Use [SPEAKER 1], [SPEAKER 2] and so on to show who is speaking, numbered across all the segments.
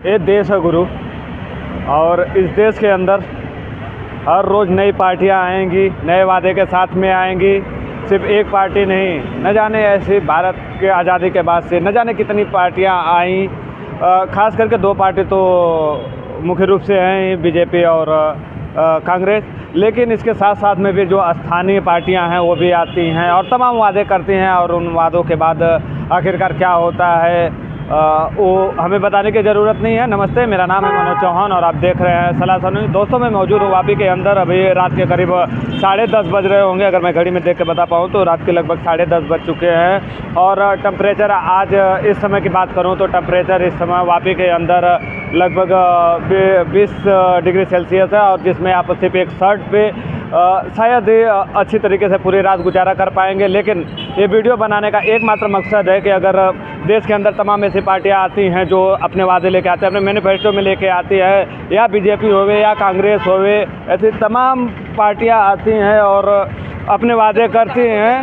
[SPEAKER 1] ये देश है गुरु, और इस देश के अंदर हर रोज़ नई पार्टियां आएंगी, नए वादे के साथ में आएंगी। सिर्फ एक पार्टी नहीं, न जाने ऐसी भारत के आज़ादी के बाद से न जाने कितनी पार्टियां आई। ख़ास करके दो पार्टी तो मुख्य रूप से हैं, बीजेपी और कांग्रेस। लेकिन इसके साथ साथ में भी जो स्थानीय पार्टियां हैं वो भी आती हैं और तमाम वादे करती हैं, और उन वादों के बाद आखिरकार क्या होता है वो हमें बताने की ज़रूरत नहीं है। नमस्ते, मेरा नाम है मनोज चौहान और आप देख रहे हैं सलाह सुननी। दोस्तों, मैं मौजूद हूँ वापी के अंदर। अभी रात के करीब 10:30 बज रहे होंगे, अगर मैं घड़ी में देख के बता पाऊँ तो रात के लगभग 10:30 बज चुके हैं। और टेम्परेचर आज इस समय की बात करूँ तो टेम्परेचर इस समय वापी के अंदर लगभग 20 डिग्री सेल्सियस है, और जिसमें आप सिर्फ एक शर्ट पे शायद अच्छी तरीके से पूरी रात गुजारा कर पाएंगे। लेकिन ये वीडियो बनाने का एकमात्र मकसद है कि अगर देश के अंदर तमाम ऐसी पार्टियां आती हैं जो अपने वादे लेके आते हैं, अपने मैनिफेस्टो में लेके आती है, या बीजेपी होवे या कांग्रेस होवे, ऐसी तमाम पार्टियां आती हैं और अपने वादे करती हैं,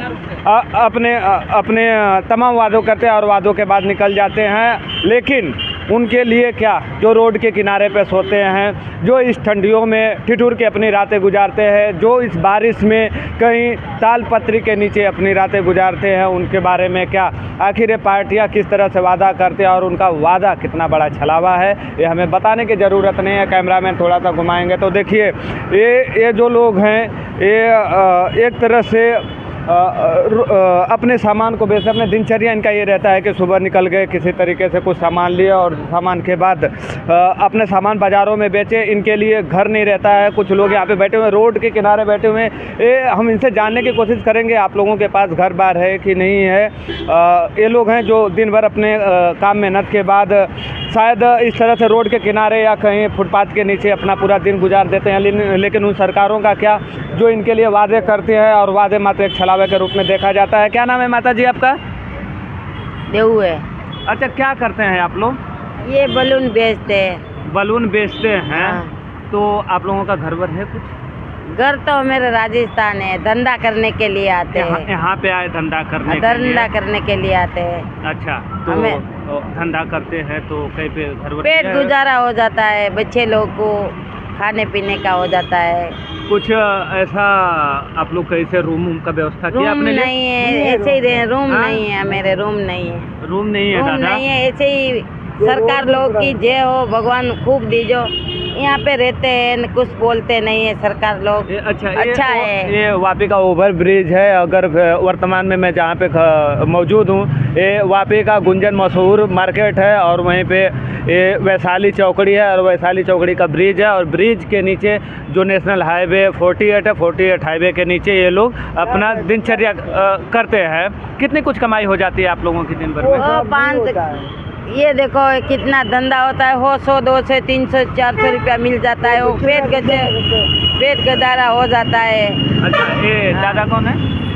[SPEAKER 1] अपने तमाम वादों करते हैं और वादों के बाद निकल जाते हैं। लेकिन उनके लिए क्या, जो रोड के किनारे पे सोते हैं, जो इस ठंडियों में ठिठुर के अपनी रातें गुजारते हैं, जो इस बारिश में कहीं तालपत्री के नीचे अपनी रातें गुजारते हैं, उनके बारे में क्या, आखिर ये पार्टियां किस तरह से वादा करते हैं और उनका वादा कितना बड़ा छलावा है, ये हमें बताने की ज़रूरत नहीं है। कैमरामैन थोड़ा सा घुमाएंगे तो देखिए, ये जो लोग हैं ये एक तरह से अपने सामान को बेचते, अपने दिनचर्या इनका ये रहता है कि सुबह निकल गए, किसी तरीके से कुछ सामान लिए और सामान के बाद अपने सामान बाज़ारों में बेचे। इनके लिए घर नहीं रहता है। कुछ लोग यहाँ पे बैठे हुए, रोड के किनारे बैठे हुए हैं। हम इनसे जानने की कोशिश करेंगे आप लोगों के पास घर बार है कि नहीं है। ये लोग हैं जो दिन भर अपने काम मेहनत के बाद शायद इस तरह से रोड के किनारे या कहीं फुटपाथ के नीचे अपना पूरा दिन गुजार देते हैं। लेकिन उन सरकारों का क्या, जो इनके लिए वादे करते हैं और वादे मात्र एक छलावे के रूप में देखा जाता है। क्या नाम है माता जी आपका?
[SPEAKER 2] देऊ है।
[SPEAKER 1] अच्छा, क्या करते हैं आप लोग?
[SPEAKER 2] ये बलून बेचते हैं।
[SPEAKER 1] बलून बेचते हैं।
[SPEAKER 2] हाँ।
[SPEAKER 1] तो आप लोगों का घर वर है कुछ?
[SPEAKER 2] घर तो मेरा राजस्थान है, धंधा करने के लिए आते हैं।
[SPEAKER 1] यहाँ पे आए धंधा करने
[SPEAKER 2] के लिए आते हैं।
[SPEAKER 1] अच्छा, तो धंधा करते हैं तो कहीं पे घर वर
[SPEAKER 2] पेट गुजारा हो जाता है, बच्चे लोग को खाने पीने का हो जाता है।
[SPEAKER 1] कुछ ऐसा आप लोग कैसे रूम का व्यवस्था किया आपने?
[SPEAKER 2] नहीं है, ऐसे ही रूम नहीं है, मेरे रूम नहीं है।
[SPEAKER 1] रूम नहीं है दादा?
[SPEAKER 2] नहीं है, ऐसे ही सरकार लोग की जय हो, भगवान खूब दीजो। यहाँ पे रहते हैं, कुछ बोलते नहीं है सरकार लोग। अच्छा है।
[SPEAKER 1] ये वापी का ओवर ब्रिज है। अगर वर्तमान में मैं जहाँ पे मौजूद हूँ, ये वापी का गुंजन मशहूर मार्केट है, और वहीं पे ये वैशाली चौकड़ी है, और वैशाली चौकड़ी का ब्रिज है, और ब्रिज के नीचे जो नेशनल हाईवे 48 है, 48 हाईवे के नीचे ये लोग अपना दिनचर्या करते हैं। कितनी कुछ कमाई हो जाती है आप लोगों की दिन भर में?
[SPEAKER 2] ये देखो कितना धंधा होता है, हो 100, 200, 300, 400 रुपया मिल जाता है। वो पेट गुजारा हो जाता है।
[SPEAKER 1] अच्छा, ये दादा कौन है?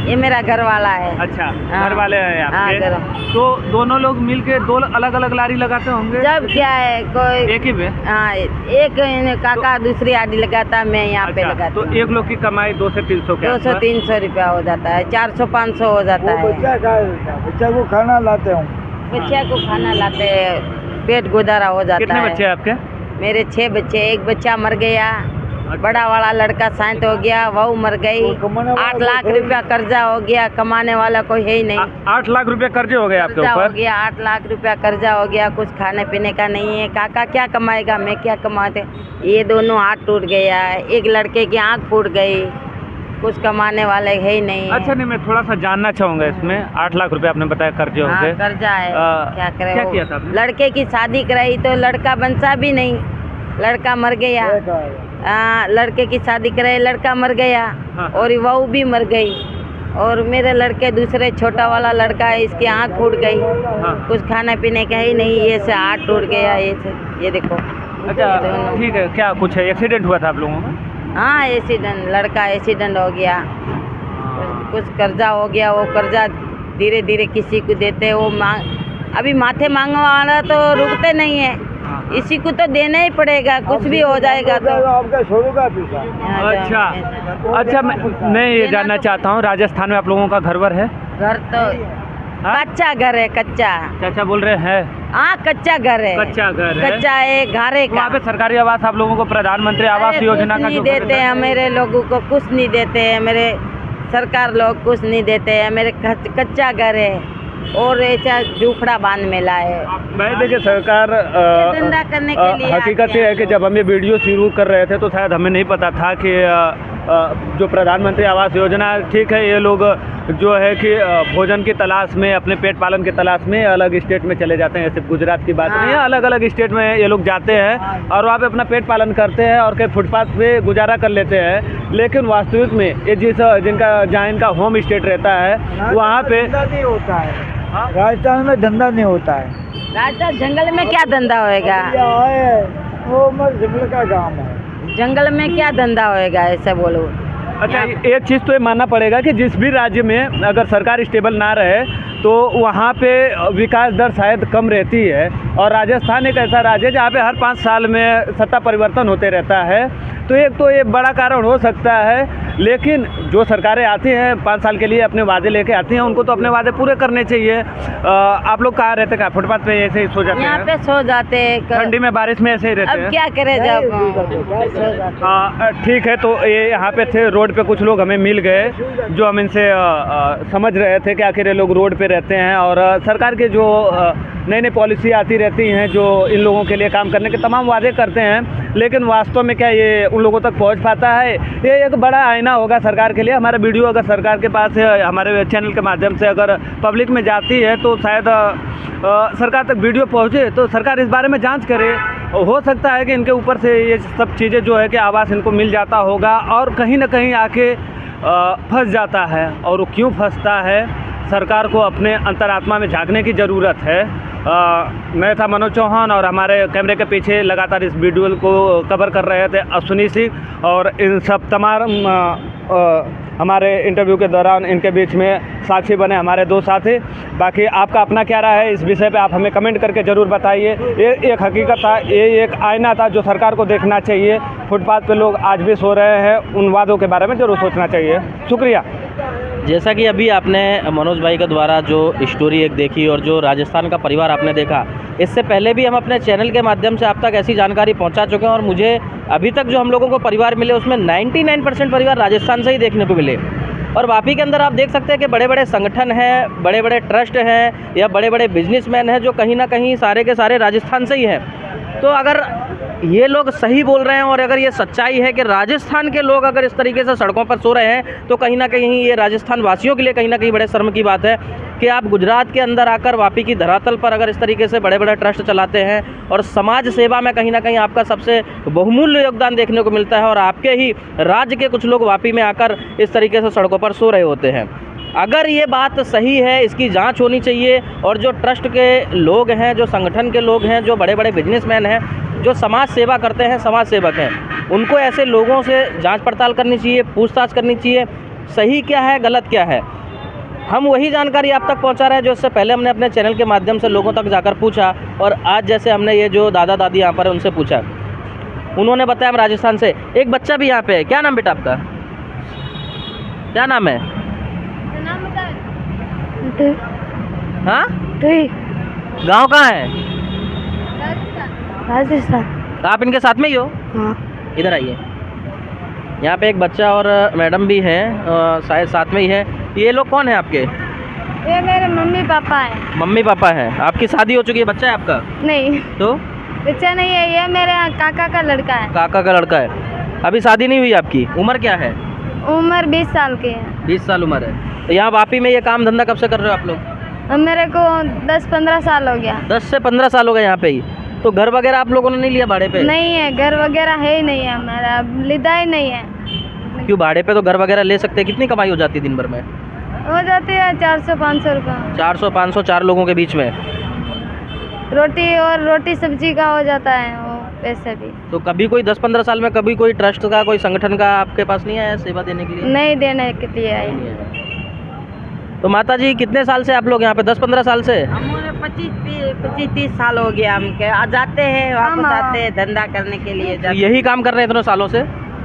[SPEAKER 2] ये मेरा घर वाला है।
[SPEAKER 1] अच्छा, घर वाले हैं आपके?
[SPEAKER 2] हाँ,
[SPEAKER 1] तो दोनों लोग मिलके दो अलग अलग लारी लगाते होंगे?
[SPEAKER 2] जब क्या है, कोई
[SPEAKER 1] एक ही पे?
[SPEAKER 2] हाँ, एक काका दूसरी आड़ी लगाता, मैं यहाँ पे लगाता।
[SPEAKER 1] तो एक लोग की कमाई 200 से 300
[SPEAKER 2] 200-300 रुपया हो जाता है, 400-500 हो जाता है।
[SPEAKER 3] बच्चा को खाना लाते हूँ।
[SPEAKER 2] बच्चा को खाना लाते हैं, पेट गुजारा हो जाता है।
[SPEAKER 1] कितने बच्चे हैं आपके?
[SPEAKER 2] मेरे 6 बच्चे। एक बच्चा मर गया। बड़ा वाला लड़का शांत हो गया, वहू मर गई। 8 लाख रुपया कर्जा हो गया, कमाने वाला कोई है ही नहीं।
[SPEAKER 1] 8 लाख रुपया कर्जे हो गए आपके ऊपर?
[SPEAKER 2] हो गया, 8 लाख रुपया कर्जा हो गया। कुछ खाने पीने का नहीं है। काका क्या कमाएगा, मैं क्या कमाते। ये दोनों हाथ टूट गया, एक लड़के की आँख फूट गई, कुछ कमाने वाले है ही नहीं है।
[SPEAKER 1] अच्छा, नहीं, मैं थोड़ा सा जानना चाहूँगा इसमें। 8 लाख रुपया आपने बताया कर्जे हो गए।
[SPEAKER 2] कर्जा है। क्या करे,
[SPEAKER 1] क्या किया था आपने?
[SPEAKER 2] लड़के की शादी कराई तो लड़का बंसा भी नहीं, लड़का मर गया। लड़के की शादी कराई, लड़का मर गया।
[SPEAKER 1] हाँ।
[SPEAKER 2] और वहू भी मर गई। और मेरे लड़के दूसरे छोटा वाला लड़का है, इसकी आँख फूट गई।
[SPEAKER 1] हाँ।
[SPEAKER 2] कुछ खाने पीने का ही नहीं, ये से हाथ टूट गया। ये देखो।
[SPEAKER 1] अच्छा, ठीक है। क्या कुछ एक्सीडेंट हुआ था आप लोगों का?
[SPEAKER 2] हाँ, एक्सीडेंट, लड़का एक्सीडेंट हो गया। कुछ कर्जा हो गया, वो कर्जा धीरे धीरे किसी को देते, वो अभी माथे मांगने वाला तो रुकते नहीं है। इसी को तो देना ही पड़ेगा, कुछ भी हो जाएगा तो
[SPEAKER 3] आपका छोड़ो का पैसा।
[SPEAKER 1] अच्छा, मैं ये जानना चाहता हूँ, राजस्थान में आप लोगों का घर वर है?
[SPEAKER 2] घर तो कच्चा घर है, कच्चा।
[SPEAKER 1] चाचा बोल रहे हैं
[SPEAKER 2] हाँ कच्चा घर है,
[SPEAKER 1] कच्चा घर है,
[SPEAKER 2] कच्चा है घारे का।
[SPEAKER 1] वहाँ पे सरकारी आवास आप लोगों को प्रधानमंत्री आवास योजना का
[SPEAKER 2] नहीं
[SPEAKER 1] जो
[SPEAKER 2] देते हैं, मेरे लोगों को कुछ नहीं देते हैं, मेरे सरकार लोग कुछ नहीं देते हैं, मेरे कच्चा घर है और ऐसा झूपड़ा बांध में लाए।
[SPEAKER 1] मैं देखिए सरकार
[SPEAKER 2] धंधा करने के लिए
[SPEAKER 1] हकीकत ये है कि जब हम ये वीडियो शुरू कर रहे थे तो शायद हमें नहीं पता था कि जो प्रधानमंत्री आवास योजना, ठीक है, ये लोग जो है कि भोजन की तलाश में, अपने पेट पालन की तलाश में अलग स्टेट में चले जाते हैं। सिर्फ गुजरात की बात नहीं है, अलग अलग स्टेट में ये लोग जाते हैं और वहाँ पे अपना पेट पालन करते हैं और कई फुटपाथ पे गुजारा कर लेते हैं। लेकिन वास्तविक में ये जहाँ इनका होम स्टेट रहता है वहाँ पे
[SPEAKER 3] धंधा नहीं होता है। राजस्थान में धंधा नहीं होता है।
[SPEAKER 2] राजस्थान जंगल में क्या धंधा होएगा?
[SPEAKER 3] यहाँ है वो मत जंगल का गांव है।
[SPEAKER 2] जंगल में क्या धंधा होएगा ऐसा बोलो।
[SPEAKER 1] अच्छा, एक चीज़ तो ये मानना पड़ेगा कि जिस भी राज्य में अगर सरकार स्टेबल ना रहे तो वहाँ पे विकास दर शायद कम रहती है। और राजस्थान एक ऐसा राज्य है जहाँ पे हर 5 साल में सत्ता परिवर्तन होते रहता है, तो एक तो ये बड़ा कारण हो सकता है। लेकिन जो सरकारें आती हैं 5 साल के लिए अपने वादे लेके आती हैं, उनको तो अपने वादे पूरे करने चाहिए। आप लोग कहाँ रहते, कहाँ फुटपाथ पे ऐसे ही सो जाते हैं?
[SPEAKER 2] यहाँ पे सो जाते हैं,
[SPEAKER 1] ठंडी में बारिश में ऐसे ही रहते
[SPEAKER 2] अब
[SPEAKER 1] हैं?
[SPEAKER 2] क्या करे जब।
[SPEAKER 1] ठीक है, तो ये यहाँ पे थे, रोड पे कुछ लोग हमें मिल गए जो हम इनसे समझ रहे थे कि आखिर ये लोग रोड पे रहते हैं और सरकार के जो नई नई पॉलिसी आती रहती हैं जो इन लोगों के लिए काम करने के तमाम वादे करते हैं, लेकिन वास्तव में क्या ये उन लोगों तक पहुंच पाता है? ये एक बड़ा आईना होगा सरकार के लिए। हमारा वीडियो अगर सरकार के पास है, हमारे चैनल के माध्यम से अगर पब्लिक में जाती है तो शायद सरकार तक वीडियो पहुंचे तो सरकार इस बारे में जांच करे। हो सकता है कि इनके ऊपर से ये सब चीज़ें जो है कि आवास इनको मिल जाता होगा और कहीं ना कहीं आके फंस जाता है। और वो क्यों फंसता है, सरकार को अपने अंतरात्मा में झांकने की ज़रूरत है। मैं था मनोज चौहान और हमारे कैमरे के पीछे लगातार इस वीडियो को कवर कर रहे थे अश्विनी सिंह, और इन सब तमाम हमारे इंटरव्यू के दौरान इनके बीच में साक्षी बने हमारे 2 साथी। बाकी आपका अपना क्या राय है इस विषय पे आप हमें कमेंट करके ज़रूर बताइए। ये एक हकीकत था, ये एक आईना था जो सरकार को देखना चाहिए। फुटपाथ पे लोग आज भी सो रहे हैं, उन वादों के बारे में ज़रूर सोचना चाहिए। शुक्रिया।
[SPEAKER 4] जैसा कि अभी आपने मनोज भाई के द्वारा जो स्टोरी एक देखी और जो राजस्थान का परिवार आपने देखा, इससे पहले भी हम अपने चैनल के माध्यम से आप तक ऐसी जानकारी पहुंचा चुके हैं और मुझे अभी तक जो हम लोगों को परिवार मिले उसमें 99% परिवार राजस्थान से ही देखने को मिले। और वापी के अंदर आप देख सकते हैं कि बड़े बड़े संगठन हैं, बड़े बड़े ट्रस्ट हैं या बड़े बड़े बिजनेसमैन हैं जो कहीं ना कहीं सारे के सारे राजस्थान से ही हैं। तो अगर ये लोग सही बोल रहे हैं और अगर ये सच्चाई है कि राजस्थान के लोग अगर इस तरीके से सड़कों पर सो रहे हैं, तो कहीं ना कहीं ये राजस्थान वासियों के लिए कहीं ना कहीं बड़े शर्म की बात है कि आप गुजरात के अंदर आकर वापी की धरातल पर अगर इस तरीके से बड़े बड़े ट्रस्ट चलाते हैं और समाज सेवा में कहीं ना कहीं आपका सबसे बहुमूल्य योगदान देखने को मिलता है और आपके ही राज्य के कुछ लोग वापी में आकर इस तरीके से सड़कों पर सो रहे होते हैं। अगर ये बात सही है, इसकी जांच होनी चाहिए और जो ट्रस्ट के लोग हैं, जो संगठन के लोग हैं, जो बड़े बड़े बिजनेसमैन हैं, जो समाज सेवा करते हैं, समाज सेवक हैं, उनको ऐसे लोगों से जांच पड़ताल करनी चाहिए, पूछताछ करनी चाहिए, सही क्या है गलत क्या है। हम वही जानकारी आप तक पहुंचा रहे हैं जो इससे पहले हमने अपने चैनल के माध्यम से लोगों तक जाकर पूछा और आज जैसे हमने ये जो दादा दादी यहाँ पर है उनसे पूछा, उन्होंने बताया हम राजस्थान से। एक बच्चा भी यहाँ पे है, क्या नाम बेटा आपका, क्या नाम है? हाँ, गाँव कहाँ है?
[SPEAKER 5] राजस्थान।
[SPEAKER 4] आप इनके साथ में ही हो?
[SPEAKER 5] हाँ।
[SPEAKER 4] इधर आइए। यहाँ पे एक बच्चा और मैडम भी हैं, शायद साथ में ही है। ये लोग कौन है आपके?
[SPEAKER 5] ये मेरे मम्मी पापा हैं।
[SPEAKER 4] मम्मी पापा हैं। आपकी शादी हो चुकी है, बच्चा है आपका?
[SPEAKER 5] नहीं,
[SPEAKER 4] तो
[SPEAKER 5] बच्चा नहीं है, ये मेरे काका का लड़का है।
[SPEAKER 4] काका का लड़का है। अभी शादी नहीं हुई आपकी? उम्र क्या है?
[SPEAKER 5] उम्र 20 साल की है।
[SPEAKER 4] 20 साल उम्र है। तो यहाँ वापी में ये काम धंधा कब से कर रहे हो आप लोग?
[SPEAKER 5] और मेरे को 10-15 साल हो गया।
[SPEAKER 4] 10 से 15 साल हो गए यहाँ पे ही। तो घर वगैरह आप लोगों ने नहीं लिया भाड़े पे?
[SPEAKER 5] नहीं है, घर वगैरह है ही नहीं है हमारा, लिदा ही नहीं है।
[SPEAKER 4] क्यों, भाड़े पे तो घर वगैरह ले सकते हैं। कितनी कमाई हो जाती है दिन भर में?
[SPEAKER 5] हो जाती है 400-500 रुपये।
[SPEAKER 4] 400-500 4 लोगों के बीच में
[SPEAKER 5] रोटी सब्जी का हो जाता है वो पैसे भी।
[SPEAKER 4] तो कभी कोई 10-15 साल में कभी कोई ट्रस्ट का, कोई संगठन का आपके पास नहीं आया सेवा देने के लिए?
[SPEAKER 5] नहीं देने के लिए आई।
[SPEAKER 4] तो माता जी कितने साल से आप लोग यहाँ पे? 10-15 साल से?
[SPEAKER 2] हमारे 25-30 साल हो गया। हम जाते हैं वापस आते हैं धंधा करने के लिए
[SPEAKER 4] तो यही काम कर रहे हैं इतने सालों से?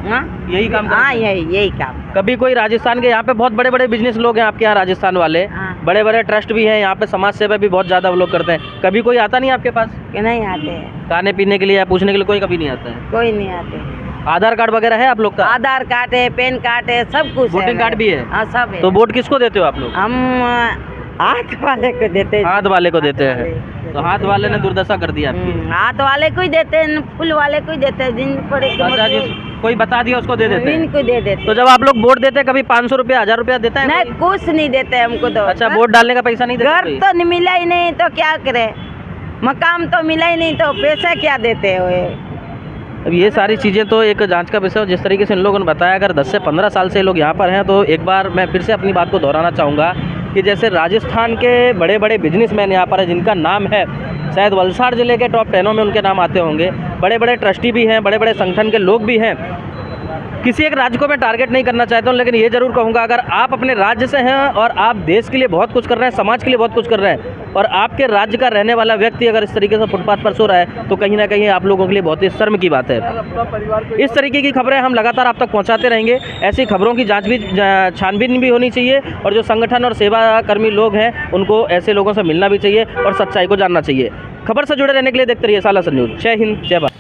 [SPEAKER 2] हाँ,
[SPEAKER 4] यही काम कर रहे हैं?
[SPEAKER 2] हाँ, यही काम।
[SPEAKER 4] कभी कोई राजस्थान के यहाँ पे बहुत बड़े बड़े बिजनेस लोग हैं आपके यहाँ राजस्थान वाले,
[SPEAKER 2] हाँ।
[SPEAKER 4] बड़े बड़े ट्रस्ट भी हैं यहाँ पे, समाज सेवा भी बहुत ज़्यादा वो लोग करते हैं। कभी कोई आता नहीं आपके पास
[SPEAKER 2] कि नहीं आते हैं,
[SPEAKER 4] खाने पीने के लिए या पूछने के लिए? कोई कभी नहीं आता है।
[SPEAKER 2] कोई नहीं आते।
[SPEAKER 4] आधार कार्ड वगैरह है आप लोग का?
[SPEAKER 2] आधार कार्ड है, पैन कार्ड है, सब कुछ है।
[SPEAKER 4] वोटिंग कार्ड भी है?
[SPEAKER 2] हाँ, सब है।
[SPEAKER 4] तो वोट किसको देते हो आप लोग?
[SPEAKER 2] हम हाथ वाले को देते हैं।
[SPEAKER 4] हाथ वाले को देते हैं। तो हाथ वाले ने दुर्दशा कर दी आपकी।
[SPEAKER 2] हाथ वाले को ही देते हैं, फूल वाले को ही देते हैं, जिन पड़े
[SPEAKER 4] अच्छा जी, कोई बता दिया उसको दे देते हैं।
[SPEAKER 2] इनको दे देते
[SPEAKER 4] तो जब आप लोग वोट देते हैं कभी 500 रुपया 1000 रुपया देता है?
[SPEAKER 2] नहीं, कुछ नहीं देते हमको तो।
[SPEAKER 4] अच्छा, वोट डालने का पैसा नहीं देते
[SPEAKER 2] घर
[SPEAKER 4] कोई?
[SPEAKER 2] तो मिला ही नहीं तो क्या करे, मकाम तो मिला ही नहीं तो पैसा क्या देते हुए।
[SPEAKER 4] अब ये सारी चीज़ें तो एक जांच का विषय है। जिस तरीके से इन लोगों ने बताया, अगर 10 से 15 साल से लोग यहाँ पर हैं, तो एक बार मैं फिर से अपनी बात को दोहराना चाहूँगा कि जैसे राजस्थान के बड़े बड़े बिजनेसमैन यहाँ पर है, जिनका नाम है, शायद वलसाड़ ज़िले के टॉप 10 में उनके नाम आते होंगे। बड़े बड़े ट्रस्टी भी हैं, बड़े बड़े संगठन के लोग भी हैं। किसी एक राज्य को मैं टारगेट नहीं करना चाहता हूँ, लेकिन ये ज़रूर कहूँगा, अगर आप अपने राज्य से हैं और आप देश के लिए बहुत कुछ कर रहे हैं, समाज के लिए बहुत कुछ कर रहे हैं, और आपके राज्य का रहने वाला व्यक्ति अगर इस तरीके से फुटपाथ पर सो रहा है, तो कहीं ना कहीं आप लोगों के लिए बहुत ही शर्म की बात है। इस तरीके की खबरें हम लगातार आप तक पहुँचाते रहेंगे। ऐसी खबरों की जाँच भी, छानबीन भी होनी चाहिए, और जो संगठन और सेवाकर्मी लोग हैं उनको ऐसे लोगों से मिलना भी चाहिए और सच्चाई को जानना चाहिए। खबर से जुड़े रहने के लिए देखते रहिए सालासर न्यूज़। जय हिंद, जय भारत।